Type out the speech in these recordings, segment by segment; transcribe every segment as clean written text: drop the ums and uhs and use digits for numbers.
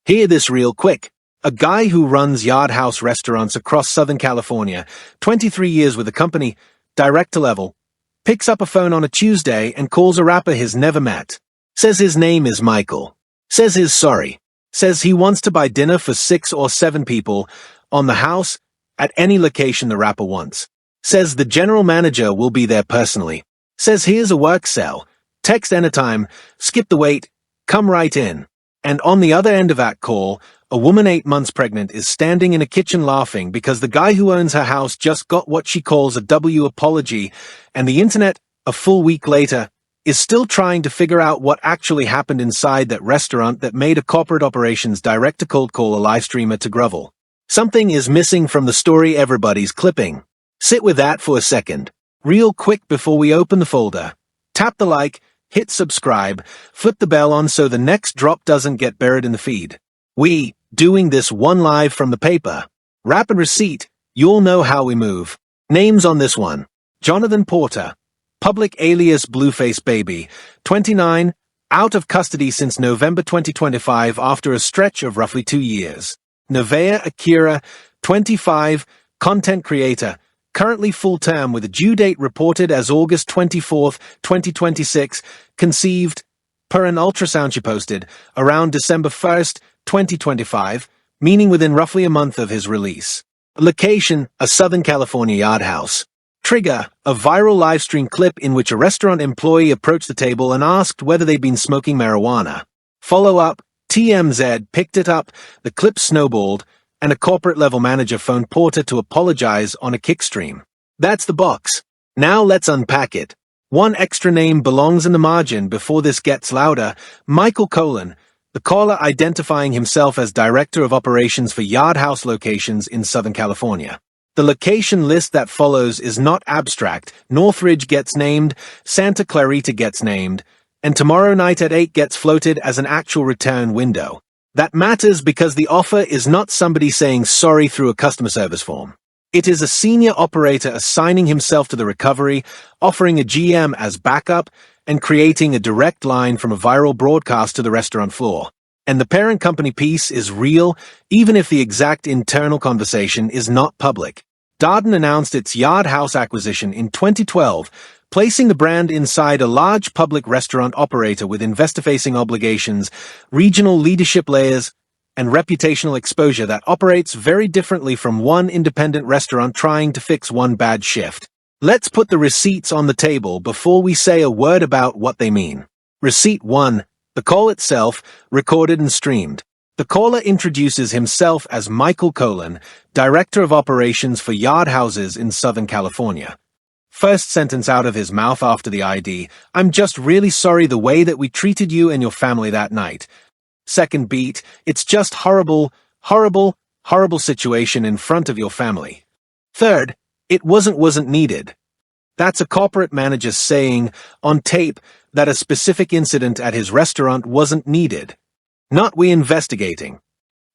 Hear this real quick. A guy who runs Yard House restaurants across Southern California, 23 years with the company, director level, picks up a phone on a Tuesday and calls a rapper he's never met. Says his name is Michael. Says he's sorry. Says he wants to buy dinner for 6 or 7 people on the house at any location the rapper wants. Says the general manager will be there personally. Says here's a work cell. Text anytime, skip the wait, come right in. And on the other end of that call, a woman 8 months pregnant is standing in a kitchen laughing because the guy who owns her house just got what she calls a W apology, and the internet, a full week later, is still trying to figure out what actually happened inside that restaurant that made a corporate operations director cold call a live streamer to grovel. Something is missing from the story everybody's clipping. Sit with that for a second. Real quick before we open the folder. Tap the like, hit subscribe, flip the bell on so the next drop doesn't get buried in the feed. We, doing this one live from the paper. Rap and receipt, you'll know how we move. Names on this one. Johnathan Porter. Public alias Blueface Baby, 29, out of custody since November 2025 after a stretch of roughly 2 years. Nevaeh Akira, 25, content creator, currently full-term with a due date reported as August 24, 2026, conceived, per an ultrasound she posted, around December 1, 2025, meaning within roughly a month of his release. Location, a Southern California yard house. Trigger, a viral livestream clip in which a restaurant employee approached the table and asked whether they'd been smoking marijuana. Follow-up, TMZ picked it up, the clip snowballed, and a corporate-level manager phoned Porter to apologize on a kickstream. That's the box. Now let's unpack it. One extra name belongs in the margin before this gets louder. Michael Colon, the caller identifying himself as Director of Operations for Yard House locations in Southern California. The location list that follows is not abstract. Northridge gets named, Santa Clarita gets named, and tomorrow night at 8 gets floated as an actual return window. That matters because the offer is not somebody saying sorry through a customer service form. It is a senior operator assigning himself to the recovery, offering a GM as backup, and creating a direct line from a viral broadcast to the restaurant floor. And the parent company piece is real, even if the exact internal conversation is not public. Darden announced its Yard House acquisition in 2012, placing the brand inside a large public restaurant operator with investor-facing obligations, regional leadership layers, and reputational exposure that operates very differently from one independent restaurant trying to fix one bad shift. Let's put the receipts on the table before we say a word about what they mean. Receipt 1. The call itself, recorded and streamed. The caller introduces himself as Michael Colon, Director of Operations for Yard Houses in Southern California. First sentence out of his mouth after the ID, I'm just really sorry the way that we treated you and your family that night. Second beat, it's just horrible situation in front of your family. Third, it wasn't needed. That's a corporate manager saying, on tape, that a specific incident at his restaurant wasn't needed. Not we investigating.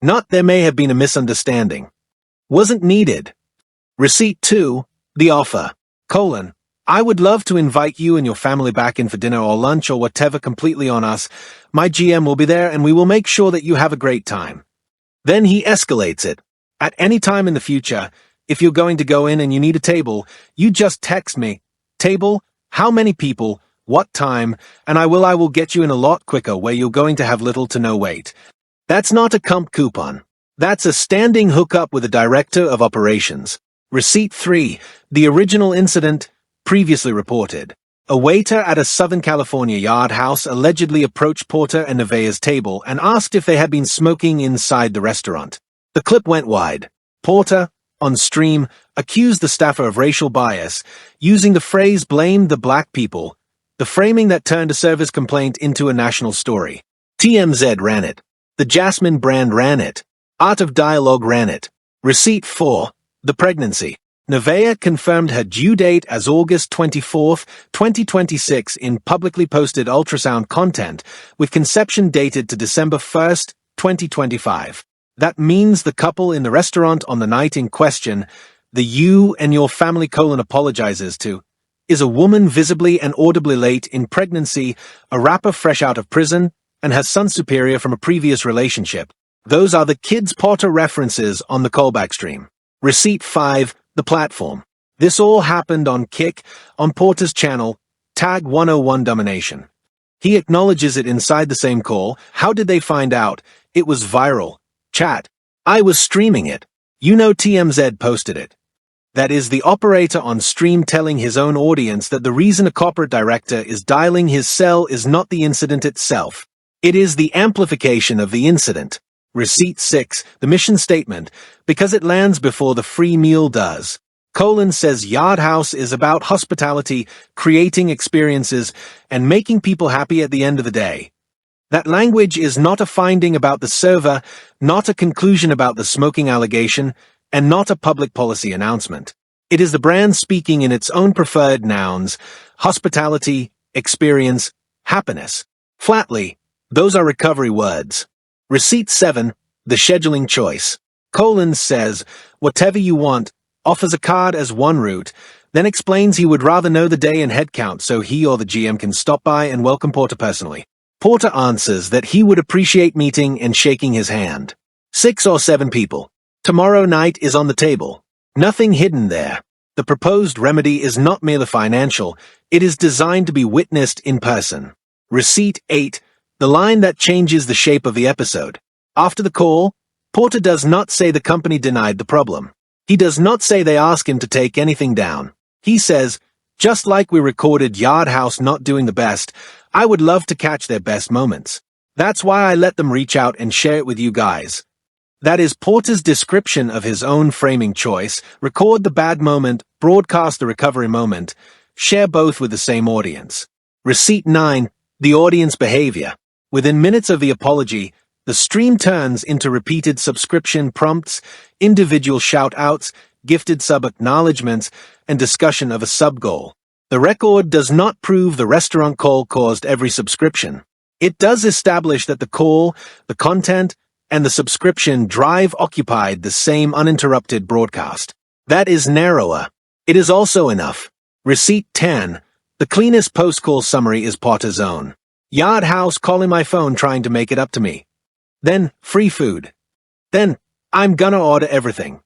Not there may have been a misunderstanding. Wasn't needed. Receipt 2, the offer. Colon, I would love to invite you and your family back in for dinner or lunch or whatever completely on us. My GM will be there and we will make sure that you have a great time. Then he escalates it. At any time in the future, if you're going to go in and you need a table, you just text me. Table, how many people, what time, and I will get you in a lot quicker where you're going to have little to no wait. That's not a comp coupon. That's a standing hookup with a Director of Operations. Receipt 3, the original incident, previously reported. A waiter at a Southern California yard house allegedly approached Porter and Nevaeh's table and asked if they had been smoking inside the restaurant. The clip went wide. Porter, on stream, accused the staffer of racial bias, using the phrase "blamed the black people," the framing that turned a service complaint into a national story. TMZ ran it. The Jasmine brand ran it. Art of Dialogue ran it. Receipt 4. The pregnancy. Nevaeh confirmed her due date as August 24, 2026 in publicly posted ultrasound content, with conception dated to December 1, 2025. That means the couple in the restaurant on the night in question, the you and your family colon apologizes to, is a woman visibly and audibly late in pregnancy, a rapper fresh out of prison, and her son superior from a previous relationship. Those are the Kids Potter references on the callback stream. Receipt 5, the platform. This all happened on Kick, on Porter's channel, tag 101 domination. He acknowledges it inside the same call. How did they find out? It was viral. Chat. I was streaming it. You know TMZ posted it. That is the operator on stream telling his own audience that the reason a corporate director is dialing his cell is not the incident itself. It is the amplification of the incident. Receipt 6, the mission statement, because it lands before the free meal does. Says Yard House is about hospitality, creating experiences, and making people happy at the end of the day. That language is not a finding about the server, not a conclusion about the smoking allegation, and not a public policy announcement. It is the brand speaking in its own preferred nouns: hospitality, experience, happiness. Flatly, those are recovery words. Receipt 7, the scheduling choice. Says, whatever you want, offers a card as one route, then explains he would rather know the day and head count so he or the GM can stop by and welcome Porter personally. Porter answers that he would appreciate meeting and shaking his hand. 6 or 7 people. Tomorrow night is on the table. Nothing hidden there. The proposed remedy is not merely financial, it is designed to be witnessed in person. Receipt 8, the line that changes the shape of the episode. After the call, Porter does not say the company denied the problem. He does not say they ask him to take anything down. He says, just like we recorded Yard House not doing the best, I would love to catch their best moments. That's why I let them reach out and share it with you guys. That is Porter's description of his own framing choice: record the bad moment, broadcast the recovery moment, share both with the same audience. Receipt 9, the audience behavior. Within minutes of the apology, the stream turns into repeated subscription prompts, individual shout-outs, gifted sub-acknowledgements, and discussion of a sub-goal. The record does not prove the restaurant call caused every subscription. It does establish that the call, the content, and the subscription drive occupied the same uninterrupted broadcast. That is narrower. It is also enough. Receipt 10, the cleanest post-call summary is Potter's own. Yard House calling my phone trying to make it up to me. Then, free food. Then, I'm gonna order everything.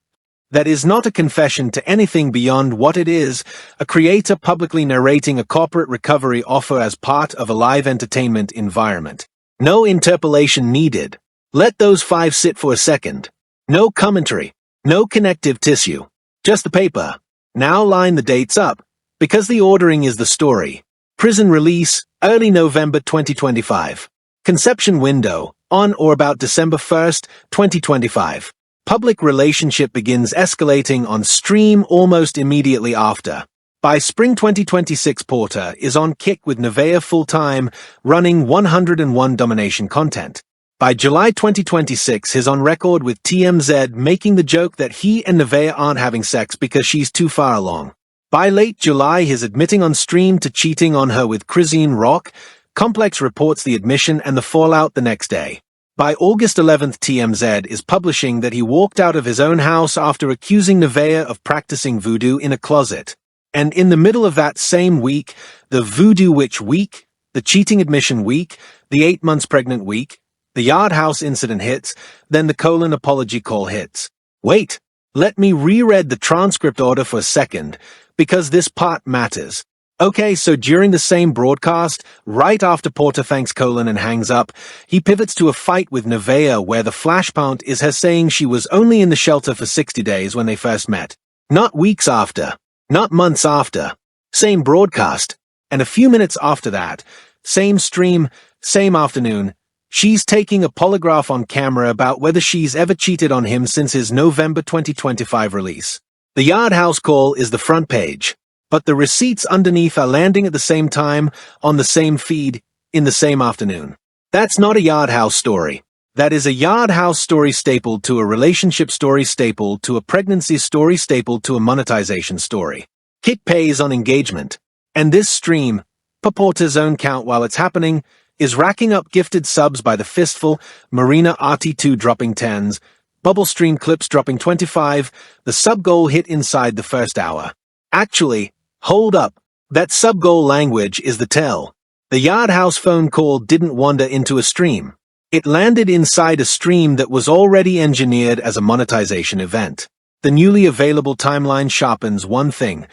That is not a confession to anything beyond what it is, a creator publicly narrating a corporate recovery offer as part of a live entertainment environment. No interpolation needed. Let those 5 sit for a second. No commentary. No connective tissue. Just the paper. Now line the dates up, because the ordering is the story. Prison release, early November 2025. Conception window, on or about December 1st, 2025. Public relationship begins escalating on stream almost immediately after. By spring 2026, Porter is on Kick with Nevaeh full-time, running 101 domination content. By July 2026, he's on record with TMZ making the joke that he and Nevaeh aren't having sex because she's too far along. By late July, he's admitting on stream to cheating on her with Christine Rock. Complex reports the admission and the fallout the next day. By August 11th, TMZ is publishing that he walked out of his own house after accusing Nevaeh of practicing voodoo in a closet. And in the middle of that same week, the Voodoo Witch week, the cheating admission week, the 8 months pregnant week, the Yard House incident hits, then the apology call hits. Wait, let me reread the transcript order for a second, because this part matters. Okay, so during the same broadcast, right after Porter thanks and hangs up, he pivots to a fight with Nevaeh where the flashpoint is her saying she was only in the shelter for 60 days when they first met. Not weeks after. Not months after. Same broadcast. And a few minutes after that, same stream, same afternoon, she's taking a polygraph on camera about whether she's ever cheated on him since his November 2025 release. The Yard House call is the front page. But the receipts underneath are landing at the same time, on the same feed, in the same afternoon. That's not a Yard House story. That is a Yard House story stapled to a relationship story stapled to a pregnancy story stapled to a monetization story. Kick pays on engagement. And this stream, per Porter's own count while it's happening, is racking up gifted subs by the fistful, Marina RT2 dropping 10s, Bubble Stream Clips dropping 25, the sub-goal hit inside the first hour. Actually, hold up. That sub-goal language is the tell. The Yard House phone call didn't wander into a stream. It landed inside a stream that was already engineered as a monetization event. The newly available timeline sharpens one thing.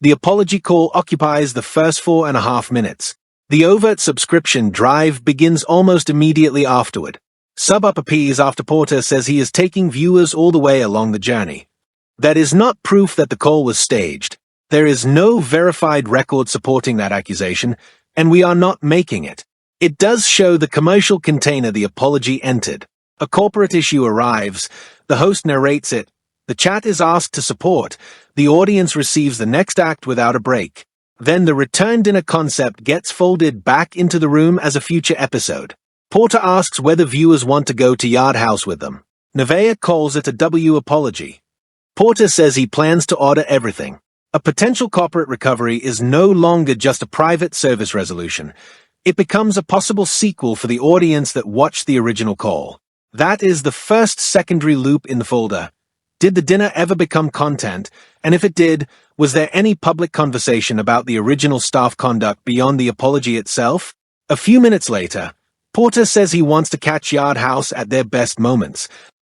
The apology call occupies the first 4.5 minutes. The overt subscription drive begins almost immediately afterward. Sub-up appears after Porter says he is taking viewers all the way along the journey. That is not proof that the call was staged. There is no verified record supporting that accusation, and we are not making it. It does show the commercial container the apology entered. A corporate issue arrives, the host narrates it, the chat is asked to support, the audience receives the next act without a break. Then the return dinner concept gets folded back into the room as a future episode. Porter asks whether viewers want to go to Yard House with them. Nevaeh calls it a W apology. Porter says he plans to order everything. A potential corporate recovery is no longer just a private service resolution. It becomes a possible sequel for the audience that watched the original call. That is the first secondary loop in the folder. Did the dinner ever become content? And if it did, was there any public conversation about the original staff conduct beyond the apology itself? A few minutes later, Porter says he wants to catch Yard House at their best moments.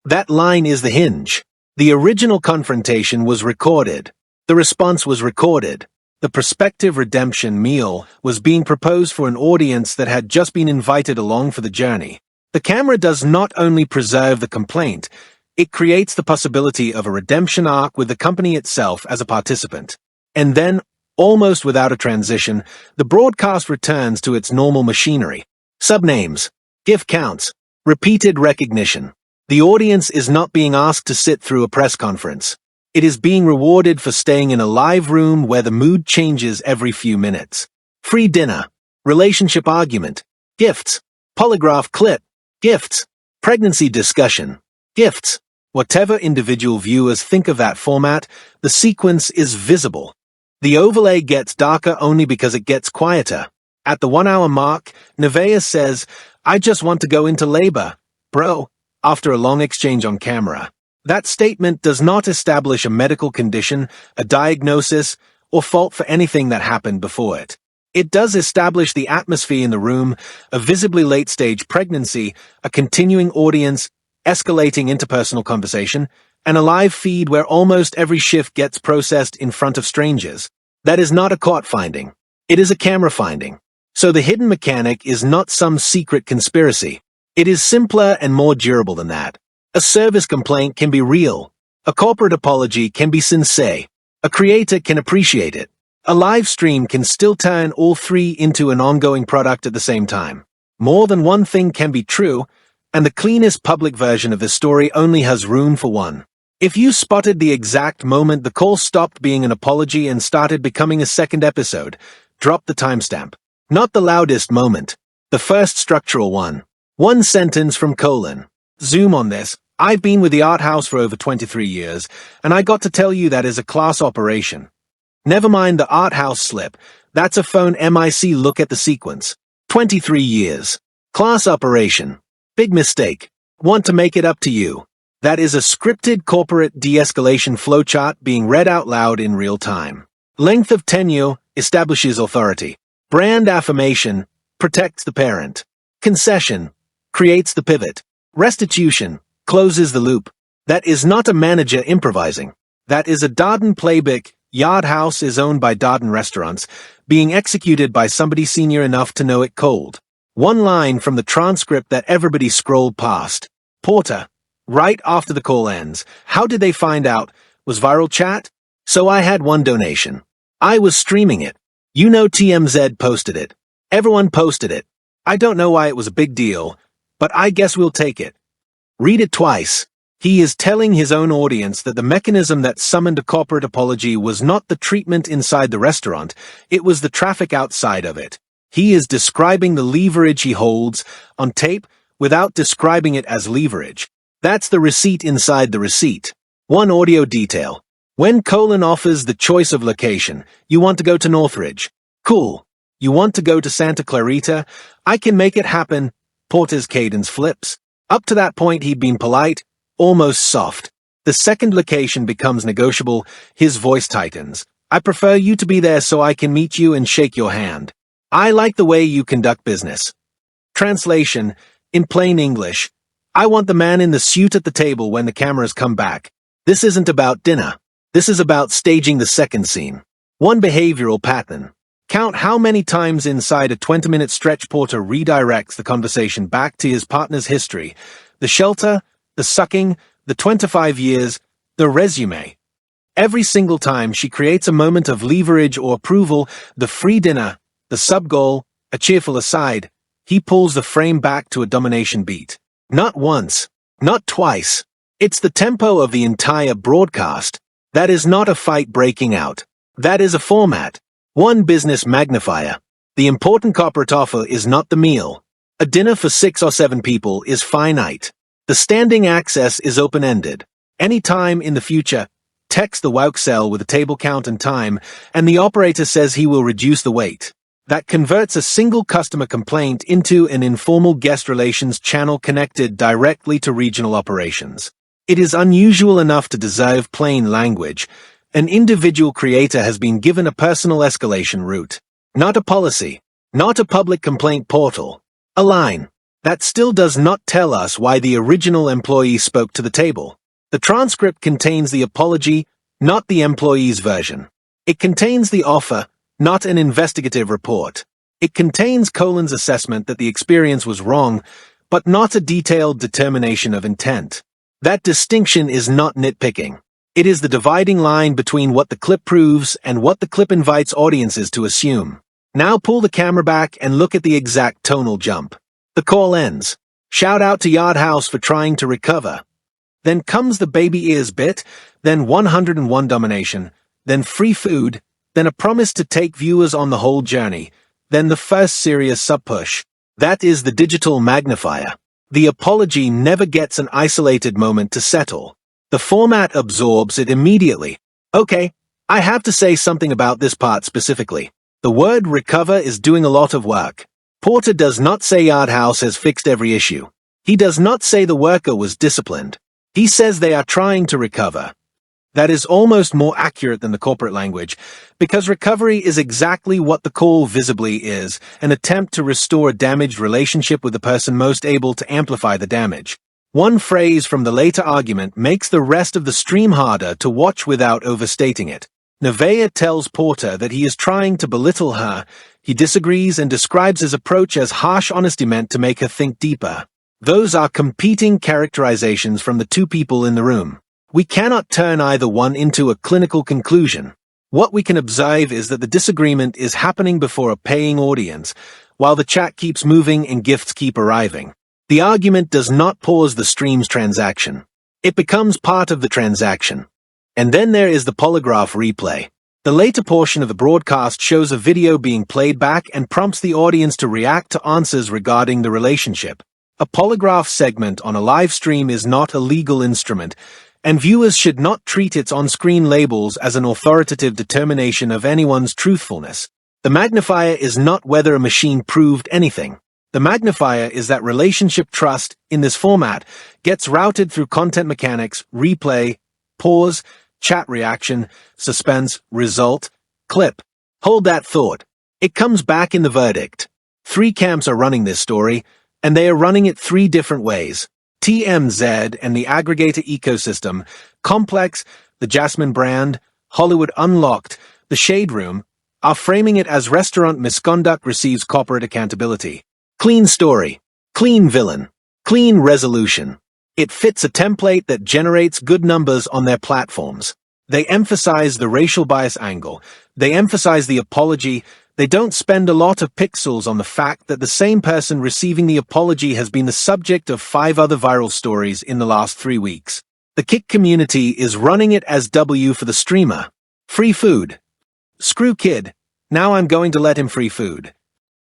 That line is the hinge. The original confrontation was recorded. The response was recorded. The prospective redemption meal was being proposed for an audience that had just been invited along for the journey. The camera does not only preserve the complaint, it creates the possibility of a redemption arc with the company itself as a participant. And then, almost without a transition, the broadcast returns to its normal machinery. Subnames, gift counts, repeated recognition. The audience is not being asked to sit through a press conference. It is being rewarded for staying in a live room where the mood changes every few minutes. Free dinner, relationship argument, gifts, polygraph clip, gifts, pregnancy discussion, gifts. Whatever individual viewers think of that format, the sequence is visible. The overlay gets darker only because it gets quieter. At the 1 hour mark, Nevaeh says, "I just want to go into labor, bro," after a long exchange on camera. That statement does not establish a medical condition, a diagnosis, or fault for anything that happened before it. It does establish the atmosphere in the room, a visibly late-stage pregnancy, a continuing audience, escalating interpersonal conversation, and a live feed where almost every shift gets processed in front of strangers. That is not a court finding. It is a camera finding. So the hidden mechanic is not some secret conspiracy. It is simpler and more durable than that. A service complaint can be real. A corporate apology can be sincere. A creator can appreciate it. A live stream can still turn all three into an ongoing product at the same time. More than one thing can be true, and the cleanest public version of this story only has room for one. If you spotted the exact moment the call stopped being an apology and started becoming a second episode, drop the timestamp. Not the loudest moment. The first structural one. One sentence from colon. Zoom on this. I've been with the art house for over 23 years, and I got to tell you that is a class operation. Never mind the art house slip. That's a phone MIC look at the sequence. 23 years. Class operation. Big mistake. Want to make it up to you. That is a scripted corporate de-escalation flowchart being read out loud in real time. Length of tenure establishes authority. Brand affirmation protects the parent. Concession creates the pivot. Restitution closes the loop. That is not a manager improvising. That is a Darden playbook. Yard House is owned by Darden Restaurants, being executed by somebody senior enough to know it cold. One line from the transcript that everybody scrolled past. Porter, right after the call ends. How did they find out? Was viral chat? So I had one donation. I was streaming it. You know TMZ posted it. Everyone posted it. I don't know why it was a big deal, but I guess we'll take it. Read it twice. He is telling his own audience that the mechanism that summoned a corporate apology was not the treatment inside the restaurant, it was the traffic outside of it. He is describing the leverage he holds on tape without describing it as leverage. That's the receipt inside the receipt. One audio detail. When Colin offers the choice of location, you want to go to Northridge. Cool. You want to go to Santa Clarita? I can make it happen. Porter's cadence flips. Up to that point he'd been polite, almost soft. The second location becomes negotiable, his voice tightens. I prefer you to be there so I can meet you and shake your hand. I like the way you conduct business. Translation, In plain English, I want the man in the suit at the table when the cameras come back. This isn't about dinner. This is about staging the second scene. One behavioral pattern. Count how many times inside a 20-minute stretch Porter redirects the conversation back to his partner's history. The shelter, the sucking, the 25 years, the resume. Every single time she creates a moment of leverage or approval, the free dinner, the sub-goal, a cheerful aside, he pulls the frame back to a domination beat. Not once, not twice. It's the tempo of the entire broadcast. That is not a fight breaking out. That is a format. One business magnifier. The important corporate offer is not the meal. A dinner for 6 or 7 people is finite. The standing access is open-ended. Any time in the future, text the woke cell with a table count and time, and the operator says he will reduce the wait. That converts a single customer complaint into an informal guest relations channel connected directly to regional operations. It is unusual enough to deserve plain language. An individual creator has been given a personal escalation route. Not a policy. Not a public complaint portal. A line. That still does not tell us why the original employee spoke to the table. The transcript contains the apology, not the employee's version. It contains the offer, not an investigative report. It contains Colin's assessment that the experience was wrong, but not a detailed determination of intent. That distinction is not nitpicking. It is the dividing line between what the clip proves and what the clip invites audiences to assume. Now pull the camera back and look at the exact tonal jump. The call ends. Shout out to Yard House for trying to recover. Then comes the baby ears bit, then 101 domination, then free food, then a promise to take viewers on the whole journey, then the first serious sub-push. That is the digital magnifier. The apology never gets an isolated moment to settle. The format absorbs it immediately. Okay, I have to say something about this part specifically. The word recover is doing a lot of work. Porter does not say Yard House has fixed every issue. He does not say the worker was disciplined. He says they are trying to recover. That is almost more accurate than the corporate language, because recovery is exactly what the call visibly is, an attempt to restore a damaged relationship with the person most able to amplify the damage. One phrase from the later argument makes the rest of the stream harder to watch without overstating it. Nevaeh tells Porter that he is trying to belittle her. He disagrees and describes his approach as harsh honesty meant to make her think deeper. Those are competing characterizations from the two people in the room. We cannot turn either one into a clinical conclusion. What we can observe is that the disagreement is happening before a paying audience, while the chat keeps moving and gifts keep arriving. The argument does not pause the stream's transaction. It becomes part of the transaction. And then there is the polygraph replay. The later portion of the broadcast shows a video being played back and prompts the audience to react to answers regarding the relationship. A polygraph segment on a live stream is not a legal instrument, and viewers should not treat its on-screen labels as an authoritative determination of anyone's truthfulness. The magnifier is not whether a machine proved anything. The magnifier is that relationship trust, in this format, gets routed through content mechanics, replay, pause, chat reaction, suspense, result, clip. Hold that thought. It comes back in the verdict. 3 camps are running this story, and they are running it 3 different ways. TMZ and the aggregator ecosystem, Complex, the Jasmine brand, Hollywood Unlocked, the Shade Room, are framing it as restaurant misconduct receives corporate accountability. Clean story, clean villain, clean resolution. It fits a template that generates good numbers on their platforms. They emphasize the racial bias angle. They emphasize the apology. They don't spend a lot of pixels on the fact that the same person receiving the apology has been the subject of 5 other viral stories in the last 3 weeks. The Kick community is running it as W for the streamer. Free food. Screw kid. Now I'm going to let him free food.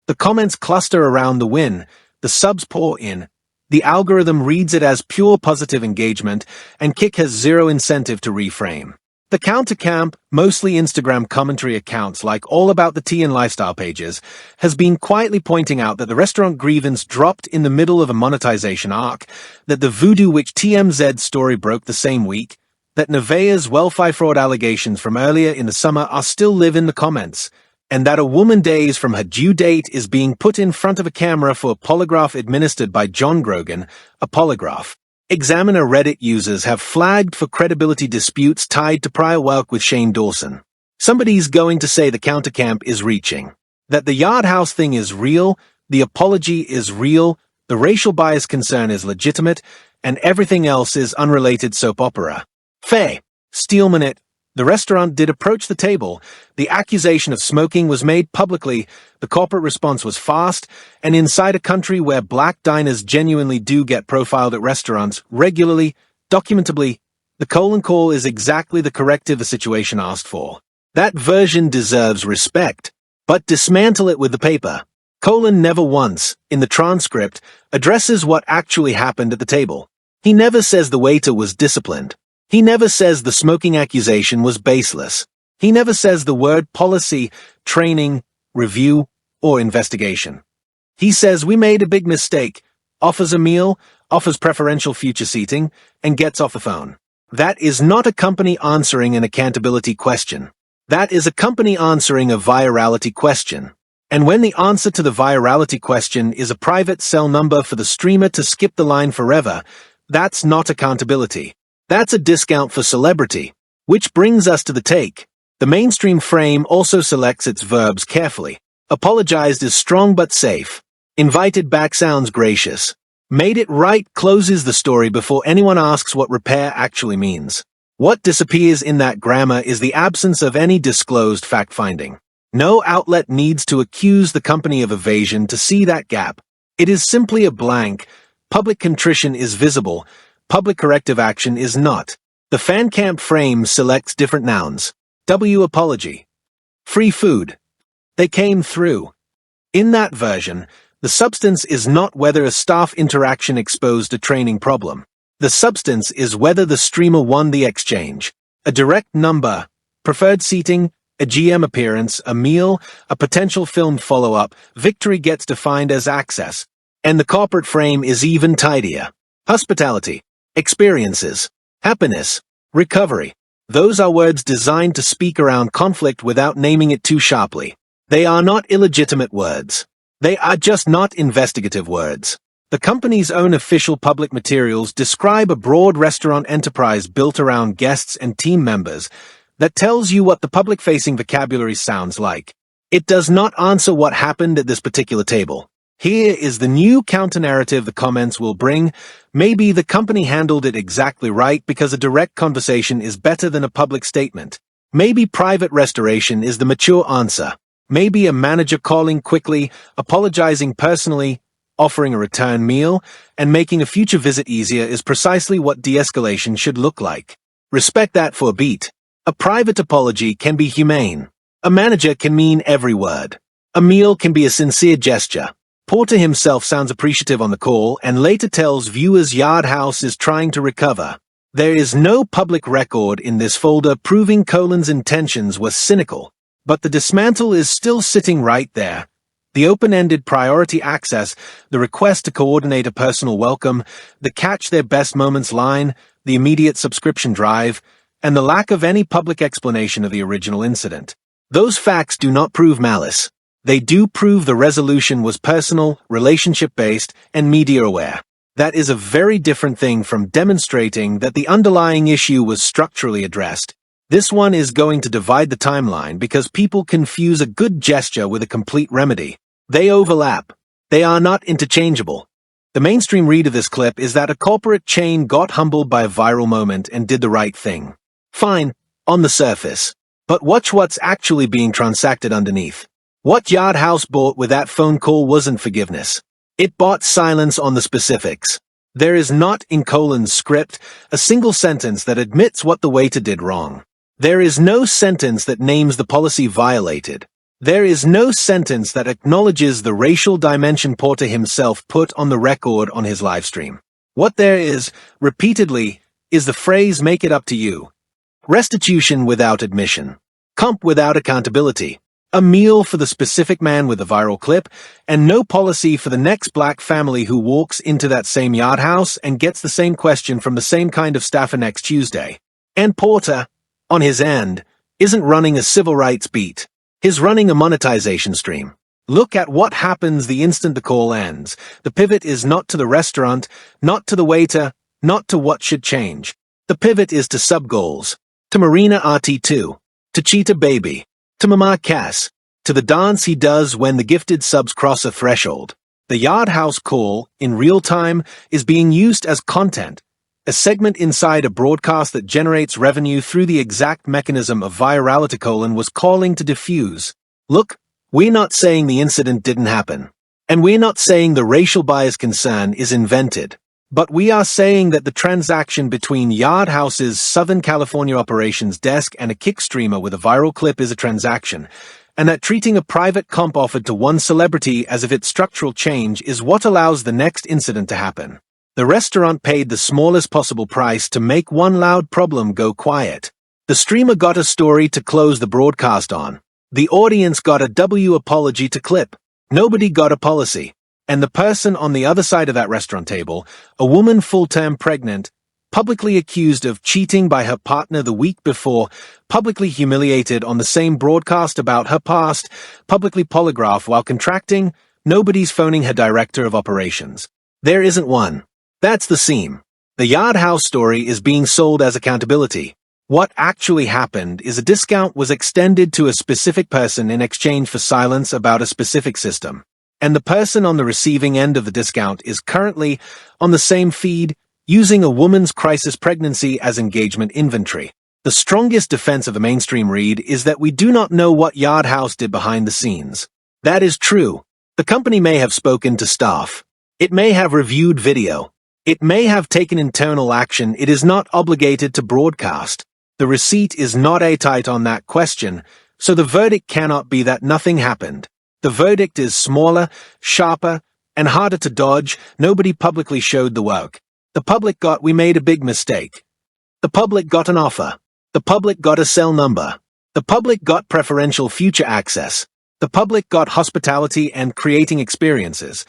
The comments cluster around the win. The subs pour in. The algorithm reads it as pure positive engagement, and Kick has zero incentive to reframe. The countercamp, mostly Instagram commentary accounts like All About the Tea and Lifestyle pages, has been quietly pointing out that the restaurant grievance dropped in the middle of a monetization arc, that the Voodoo Witch TMZ story broke the same week, that Nevaeh's welfare fraud allegations from earlier in the summer are still live in the comments, and that a woman days from her due date is being put in front of a camera for a polygraph administered by John Grogan, a polygraph. Examiner Reddit users have flagged for credibility disputes tied to prior work with Shane Dawson. Somebody's going to say the countercamp is reaching. That the Yard House thing is real, the apology is real, the racial bias concern is legitimate, and everything else is unrelated soap opera. Faye, Steelman it. The restaurant did approach the table, the accusation of smoking was made publicly, the corporate response was fast, and inside a country where black diners genuinely do get profiled at restaurants regularly, documentably, the call is exactly the corrective the situation asked for. That version deserves respect, but dismantle it with the paper. Never once, in the transcript, addresses what actually happened at the table. He never says the waiter was disciplined. He never says the smoking accusation was baseless. He never says the word policy, training, review, or investigation. He says we made a big mistake, offers a meal, offers preferential future seating, and gets off the phone. That is not a company answering an accountability question. That is a company answering a virality question. And when the answer to the virality question is a private cell number for the streamer to skip the line forever, that's not accountability. That's a discount for celebrity. Which brings us to the take. The mainstream frame also selects its verbs carefully. Apologized is strong but safe. Invited back sounds gracious. Made it right closes the story before anyone asks what repair actually means. What disappears in that grammar is the absence of any disclosed fact-finding. No outlet needs to accuse the company of evasion to see that gap. It is simply a blank. Public contrition is visible. Public corrective action is not. The FanCamp frame selects different nouns. W apology. Free food. They came through. In that version, the substance is not whether a staff interaction exposed a training problem. The substance is whether the streamer won the exchange. A direct number, preferred seating, a GM appearance, a meal, a potential filmed follow-up, victory gets defined as access. And the corporate frame is even tidier. Hospitality. Experiences, happiness, recovery. Those are words designed to speak around conflict without naming it too sharply. They are not illegitimate words. They are just not investigative words. The company's own official public materials describe a broad restaurant enterprise built around guests and team members that tells you what the public-facing vocabulary sounds like. It does not answer what happened at this particular table. Here is the new counter-narrative the comments will bring. Maybe the company handled it exactly right because a direct conversation is better than a public statement. Maybe private restoration is the mature answer. Maybe a manager calling quickly, apologizing personally, offering a return meal, and making a future visit easier is precisely what de-escalation should look like. Respect that for a beat. A private apology can be humane. A manager can mean every word. A meal can be a sincere gesture. Porter himself sounds appreciative on the call and later tells viewers Yard House is trying to recover. There is no public record in this folder proving Colin's intentions were cynical, but the dismantle is still sitting right there. The open-ended priority access, the request to coordinate a personal welcome, the catch their best moments line, the immediate subscription drive, and the lack of any public explanation of the original incident. Those facts do not prove malice. They do prove the resolution was personal, relationship-based, and media-aware. That is a very different thing from demonstrating that the underlying issue was structurally addressed. This one is going to divide the timeline because people confuse a good gesture with a complete remedy. They overlap. They are not interchangeable. The mainstream read of this clip is that a corporate chain got humbled by a viral moment and did the right thing. Fine, on the surface. But watch what's actually being transacted underneath. What Yard House bought with that phone call wasn't forgiveness. It bought silence on the specifics. There is not in Colin's script a single sentence that admits what the waiter did wrong. There is no sentence that names the policy violated. There is no sentence that acknowledges the racial dimension Porter himself put on the record on his livestream. What there is, repeatedly, is the phrase "make it up to you." Restitution without admission. Comp without accountability. A meal for the specific man with the viral clip, and no policy for the next black family who walks into that same Yard House and gets the same question from the same kind of staffer next Tuesday. And Porter, on his end, isn't running a civil rights beat. He's running a monetization stream. Look at what happens the instant the call ends. The pivot is not to the restaurant, not to the waiter, not to what should change. The pivot is to sub-goals. To Marina RT2. To Cheetah Baby. To Mama Cass. To the dance he does when the gifted subs cross a threshold. The Yard House call, in real time, is being used as content. A segment inside a broadcast that generates revenue through the exact mechanism of virality was calling to diffuse. Look, we're not saying the incident didn't happen. And we're not saying the racial bias concern is invented. But we are saying that the transaction between Yard House's Southern California operations desk and a kick streamer with a viral clip is a transaction, and that treating a private comp offered to one celebrity as if it's structural change is what allows the next incident to happen. The restaurant paid the smallest possible price to make one loud problem go quiet. The streamer got a story to close the broadcast on. The audience got a W apology to clip. Nobody got a policy. And the person on the other side of that restaurant table, a woman full-term pregnant, publicly accused of cheating by her partner the week before, publicly humiliated on the same broadcast about her past, publicly polygraphed while contracting, nobody's phoning her director of operations. There isn't one. That's the seam. The Yard House story is being sold as accountability. What actually happened is a discount was extended to a specific person in exchange for silence about a specific system. And the person on the receiving end of the discount is currently on the same feed, using a woman's crisis pregnancy as engagement inventory. The strongest defense of a mainstream read is that we do not know what Yard House did behind the scenes. That is true. The company may have spoken to staff. It may have reviewed video. It may have taken internal action it is not obligated to broadcast. The receipt is not airtight on that question, so the verdict cannot be that nothing happened. The verdict is smaller, sharper, and harder to dodge. Nobody publicly showed the work. The public got we made a big mistake. The public got an offer. The public got a cell number. The public got preferential future access. The public got hospitality and creating experiences.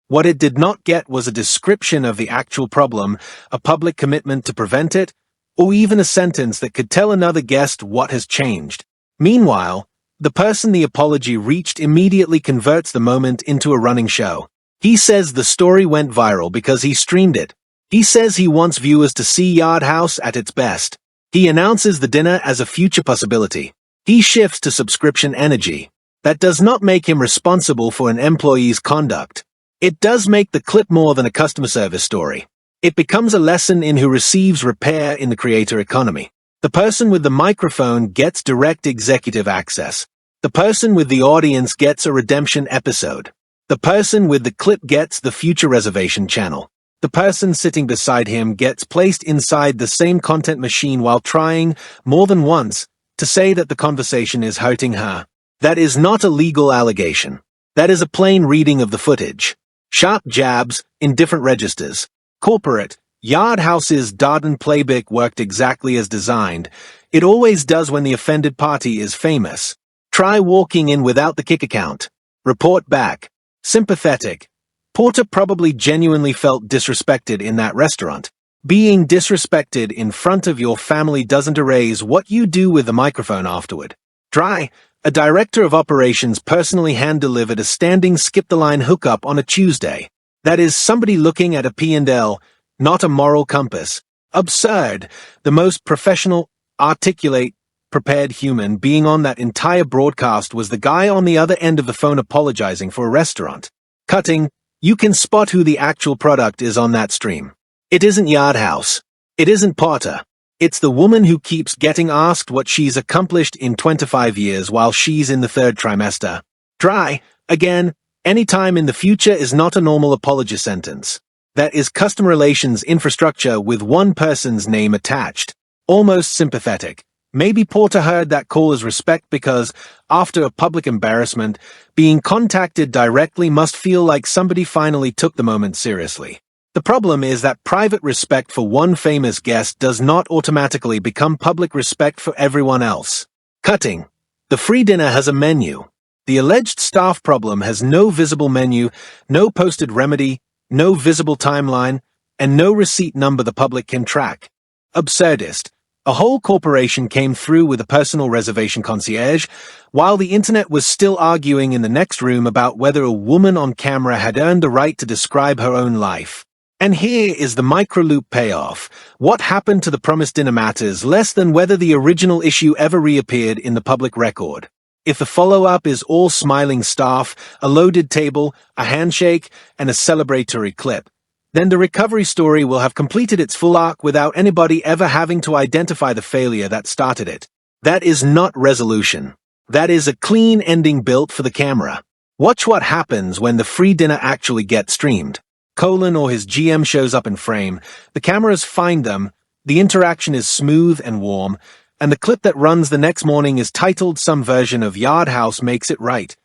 What it did not get was a description of the actual problem, a public commitment to prevent it, or even a sentence that could tell another guest what has changed. Meanwhile, the person the apology reached immediately converts the moment into a running show. He says the story went viral because he streamed it. He says he wants viewers to see Yard House at its best. He announces the dinner as a future possibility. He shifts to subscription energy. That does not make him responsible for an employee's conduct. It does make the clip more than a customer service story. It becomes a lesson in who receives repair in the creator economy. The person with the microphone gets direct executive access. The person with the audience gets a redemption episode. The person with the clip gets the future reservation channel. The person sitting beside him gets placed inside the same content machine while trying, more than once, to say that the conversation is hurting her. That is not a legal allegation. That is a plain reading of the footage. Sharp jabs, in different registers. Corporate, Yard House's Darden playbook worked exactly as designed. It always does when the offended party is famous. Try walking in without the kick account. Report back. Sympathetic. Porter probably genuinely felt disrespected in that restaurant. Being disrespected in front of your family doesn't erase what you do with the microphone afterward. Dry. A director of operations personally hand-delivered a standing skip-the-line hookup on a Tuesday. That is somebody looking at a P&L, not a moral compass. Absurd. The most professional, articulate, prepared human being on that entire broadcast was the guy on the other end of the phone apologizing for a restaurant. Cutting. You can spot who the actual product is on that stream. It isn't Yard House. It isn't Porter. It's the woman who keeps getting asked what she's accomplished in 25 years while she's in the third trimester. Dry. Again. Any time in the future is not a normal apology sentence. That is customer relations infrastructure with one person's name attached. Almost sympathetic. Maybe Porter heard that call as respect because, after a public embarrassment, being contacted directly must feel like somebody finally took the moment seriously. The problem is that private respect for one famous guest does not automatically become public respect for everyone else. Cutting. The free dinner has a menu. The alleged staff problem has no visible menu, no posted remedy, no visible timeline, and no receipt number the public can track. Absurdist. A whole corporation came through with a personal reservation concierge, while the internet was still arguing in the next room about whether a woman on camera had earned the right to describe her own life. And here is the microloop payoff. What happened to the promised dinner matters less than whether the original issue ever reappeared in the public record. If the follow-up is all smiling staff, a loaded table, a handshake, and a celebratory clip, then the recovery story will have completed its full arc without anybody ever having to identify the failure that started it. That is not resolution. That is a clean ending built for the camera. Watch what happens when the free dinner actually gets streamed. Colin or his GM shows up in frame, the cameras find them, the interaction is smooth and warm, and the clip that runs the next morning is titled some version of Yard House Makes It Right.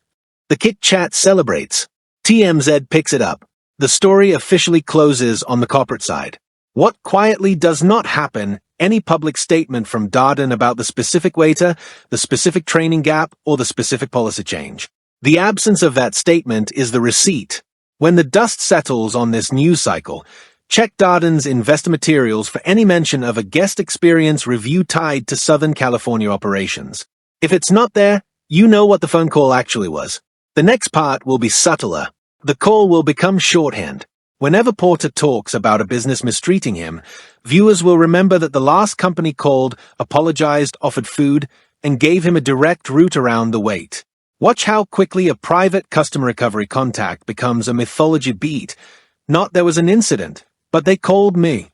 The Kit Chat celebrates. TMZ picks it up. The story officially closes on the corporate side. What quietly does not happen, any public statement from Darden about the specific waiter, the specific training gap, or the specific policy change. The absence of that statement is the receipt. When the dust settles on this news cycle, check Darden's investor materials for any mention of a guest experience review tied to Southern California operations. If it's not there, you know what the phone call actually was. The next part will be subtler. The call will become shorthand. Whenever Porter talks about a business mistreating him, viewers will remember that the last company called, apologized, offered food, and gave him a direct route around the wait. Watch how quickly a private customer recovery contact becomes a mythology beat. Not there was an incident, but they called me.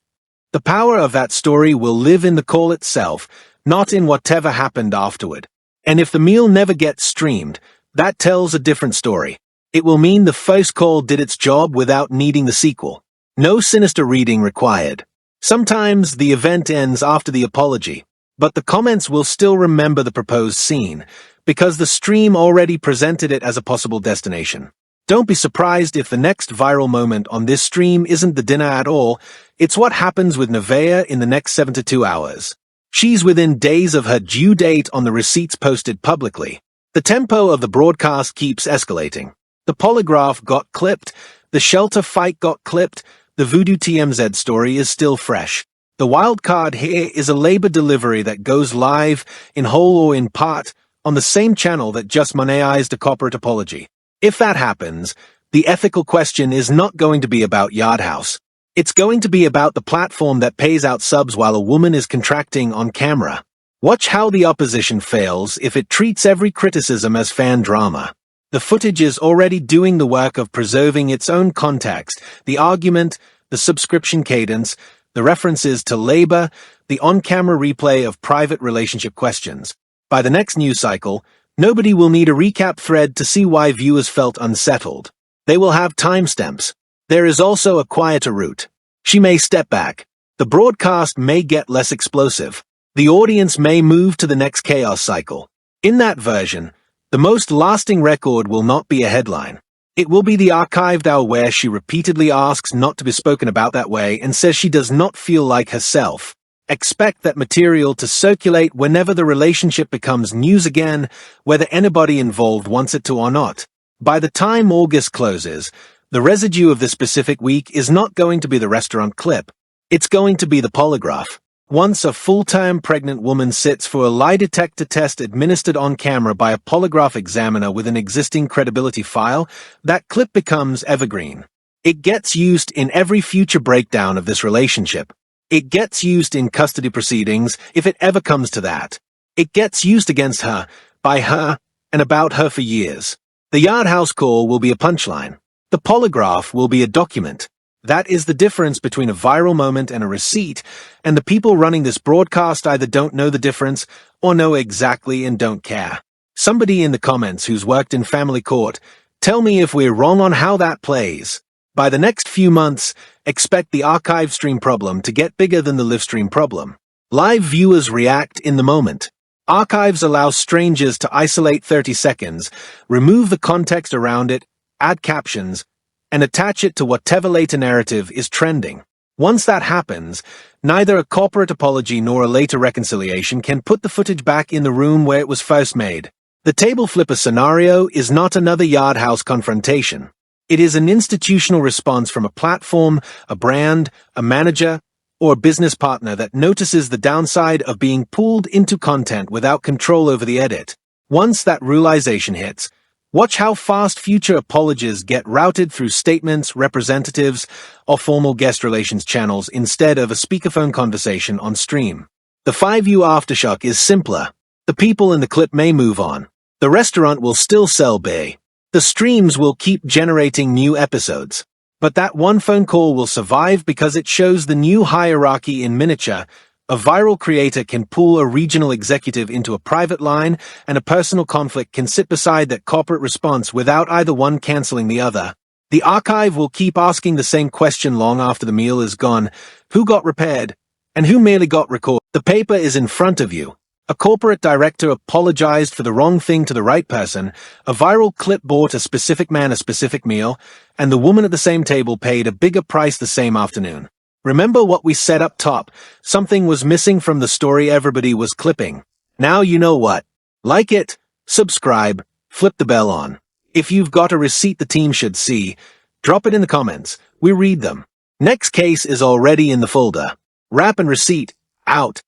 The power of that story will live in the call itself, not in whatever happened afterward. And if the meal never gets streamed, that tells a different story. It will mean the first call did its job without needing the sequel. No sinister reading required. Sometimes the event ends after the apology, but the comments will still remember the proposed scene, because the stream already presented it as a possible destination. Don't be surprised if the next viral moment on this stream isn't the dinner at all, it's what happens with Nevaeh in the next 72 hours. She's within days of her due date on the receipts posted publicly. The tempo of the broadcast keeps escalating. The polygraph got clipped, the shelter fight got clipped, the Voodoo TMZ story is still fresh. The wild card here is a labor delivery that goes live, in whole or in part, on the same channel that just monetized a corporate apology. If that happens, the ethical question is not going to be about Yard House. It's going to be about the platform that pays out subs while a woman is contracting on camera. Watch how the opposition fails if it treats every criticism as fan drama. The footage is already doing the work of preserving its own context, the argument, the subscription cadence, the references to labor, the on-camera replay of private relationship questions. By the next news cycle, nobody will need a recap thread to see why viewers felt unsettled. They will have timestamps. There is also a quieter route. She may step back. The broadcast may get less explosive. The audience may move to the next chaos cycle. In that version, the most lasting record will not be a headline. It will be the archived hour where she repeatedly asks not to be spoken about that way and says she does not feel like herself. Expect that material to circulate whenever the relationship becomes news again, whether anybody involved wants it to or not. By the time August closes, the residue of the specific week is not going to be the restaurant clip. It's going to be the polygraph. Once a full-term pregnant woman sits for a lie detector test administered on camera by a polygraph examiner with an existing credibility file, that clip becomes evergreen. It gets used in every future breakdown of this relationship. It gets used in custody proceedings if it ever comes to that. It gets used against her, by her, and about her for years. The Yard House call will be a punchline. The polygraph will be a document. That is the difference between a viral moment and a receipt, and the people running this broadcast either don't know the difference or know exactly and don't care. Somebody in the comments who's worked in family court, tell me if we're wrong on how that plays. By the next few months, expect the archive stream problem to get bigger than the live stream problem. Live viewers react in the moment. Archives allow strangers to isolate 30 seconds, remove the context around it, add captions, and attach it to whatever later narrative is trending. Once that happens, neither a corporate apology nor a later reconciliation can put the footage back in the room where it was first made. The table flipper scenario is not another Yard House confrontation. It is an institutional response from a platform, a brand, a manager, or business partner that notices the downside of being pulled into content without control over the edit. Once that realization hits, watch how fast future apologies get routed through statements, representatives, or formal guest relations channels instead of a speakerphone conversation on stream. The 5U aftershock is simpler. The people in the clip may move on. The restaurant will still sell bay. The streams will keep generating new episodes. But that one phone call will survive because it shows the new hierarchy in miniature. A viral creator can pull a regional executive into a private line, and a personal conflict can sit beside that corporate response without either one canceling the other. The archive will keep asking the same question long after the meal is gone. Who got repaired? And who merely got recorded? The paper is in front of you. A corporate director apologized for the wrong thing to the right person, a viral clip bought a specific man a specific meal, and the woman at the same table paid a bigger price the same afternoon. Remember what we said up top? Something was missing from the story everybody was clipping. Now you know what. Like it, subscribe, flip the bell on. If you've got a receipt the team should see, drop it in the comments. We read them. Next case is already in the folder. Wrap and receipt, out.